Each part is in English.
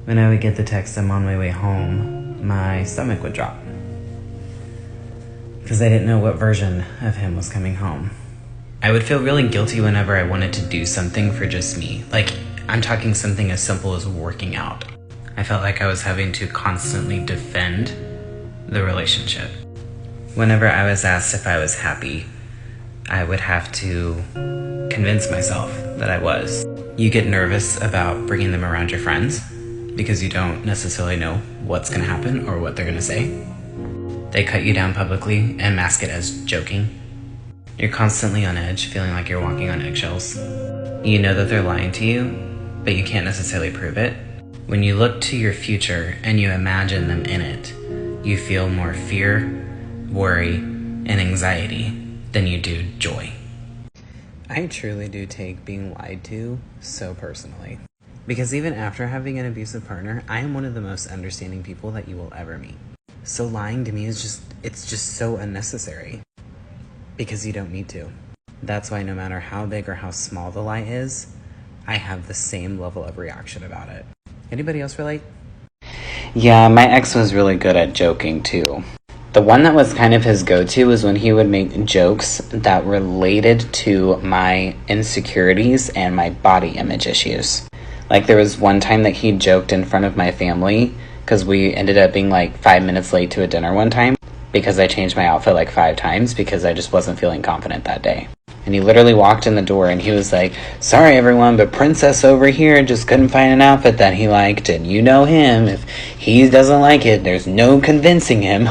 When I would get the text I'm on my way home, my stomach would drop. Because I didn't know what version of him was coming home. I would feel really guilty whenever I wanted to do something for just me. Like, I'm talking something as simple as working out. I felt like I was having to constantly defend the relationship. Whenever I was asked if I was happy, I would have to convince myself that I was. You get nervous about bringing them around your friends because you don't necessarily know what's going to happen or what they're going to say. They cut you down publicly and mask it as joking. You're constantly on edge, feeling like you're walking on eggshells. You know that they're lying to you, but you can't necessarily prove it. When you look to your future and you imagine them in it, you feel more fear, worry, and anxiety than you do joy. I truly do take being lied to so personally. Because even after having an abusive partner, I am one of the most understanding people that you will ever meet. So lying to me is it's just so unnecessary. Because you don't need to. That's why no matter how big or how small the lie is, I have the same level of reaction about it. Anybody else relate? Yeah, my ex was really good at joking too. The one that was kind of his go-to was when he would make jokes that related to my insecurities and my body image issues. Like there was one time that he joked in front of my family because we ended up being like 5 minutes late to a dinner one time because I changed my outfit like 5 times because I just wasn't feeling confident that day. And he literally walked in the door and he was like, "Sorry everyone, but Princess over here just couldn't find an outfit that he liked, and you know him, if he doesn't like it, there's no convincing him."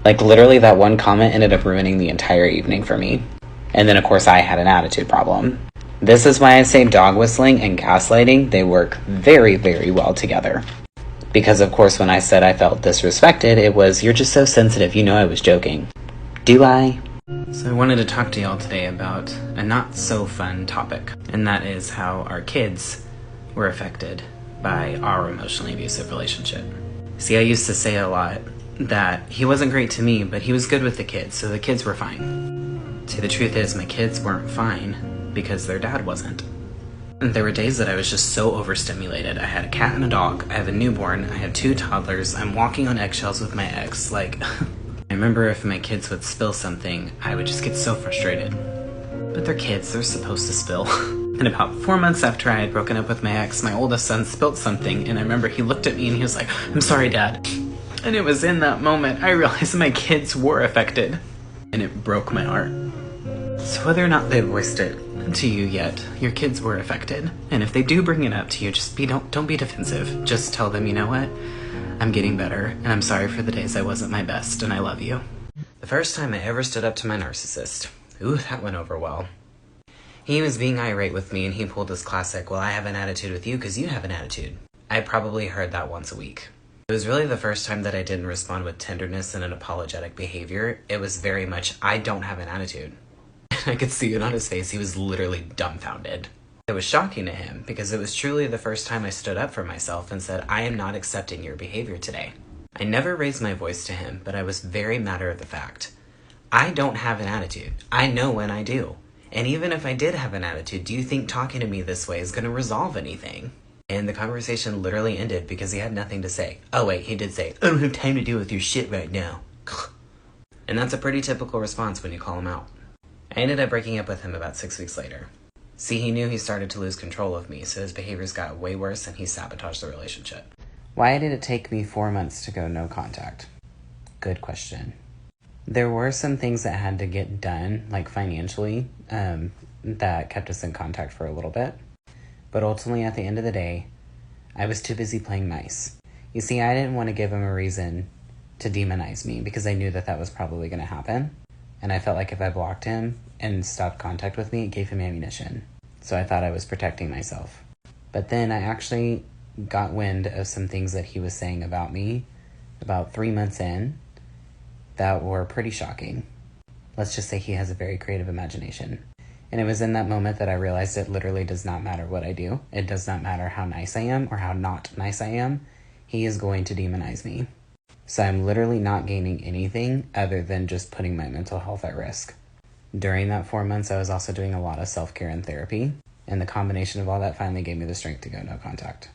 Like literally that one comment ended up ruining the entire evening for me. And then of course I had an attitude problem. This is why I say dog whistling and gaslighting, they work very, very well together. Because of course when I said I felt disrespected, it was, "You're just so sensitive, you know I was joking." Do I? So I wanted to talk to y'all today about a not so fun topic, and that is how our kids were affected by our emotionally abusive relationship. See, I used to say a lot that he wasn't great to me, but he was good with the kids, so the kids were fine. See, the truth is my kids weren't fine because their dad wasn't. And there were days that I was just so overstimulated. I had a cat and a dog, I have a newborn, I have 2 toddlers, I'm walking on eggshells with my ex, like... I remember if my kids would spill something, I would just get so frustrated. But they're kids, they're supposed to spill. And about 4 months after I had broken up with my ex, my oldest son spilled something, and I remember he looked at me and he was like, "I'm sorry, Dad." And it was in that moment I realized my kids were affected. And it broke my heart. So whether or not they voiced it to you yet, your kids were affected. And if they do bring it up to you, just don't be defensive. Just tell them, "You know what? I'm getting better, and I'm sorry for the days I wasn't my best, and I love you." The first time I ever stood up to my narcissist, ooh, that went over well. He was being irate with me, and he pulled his classic, "Well, I have an attitude with you because you have an attitude." I probably heard that once a week. It was really the first time that I didn't respond with tenderness and an apologetic behavior. It was very much, "I don't have an attitude." I could see it on his face. He was literally dumbfounded. It was shocking to him because it was truly the first time I stood up for myself and said, "I am not accepting your behavior today." I never raised my voice to him, but I was very matter of the fact. I don't have an attitude. I know when I do. And even if I did have an attitude, do you think talking to me this way is going to resolve anything? And the conversation literally ended because he had nothing to say. Oh wait, he did say, "I don't have time to deal with your shit right now." And that's a pretty typical response when you call him out. I ended up breaking up with him about 6 weeks later. See, he knew he started to lose control of me, so his behaviors got way worse and he sabotaged the relationship. Why did it take me 4 months to go no contact? Good question. There were some things that had to get done, like financially, that kept us in contact for a little bit. But ultimately, at the end of the day, I was too busy playing nice. You see, I didn't want to give him a reason to demonize me because I knew that that was probably going to happen. And I felt like if I blocked him and stopped contact with me, it gave him ammunition. So I thought I was protecting myself. But then I actually got wind of some things that he was saying about me about 3 months in that were pretty shocking. Let's just say he has a very creative imagination. And it was in that moment that I realized it literally does not matter what I do. It does not matter how nice I am or how not nice I am. He is going to demonize me. So I'm literally not gaining anything other than just putting my mental health at risk. During that 4 months, I was also doing a lot of self-care and therapy. And the combination of all that finally gave me the strength to go no contact.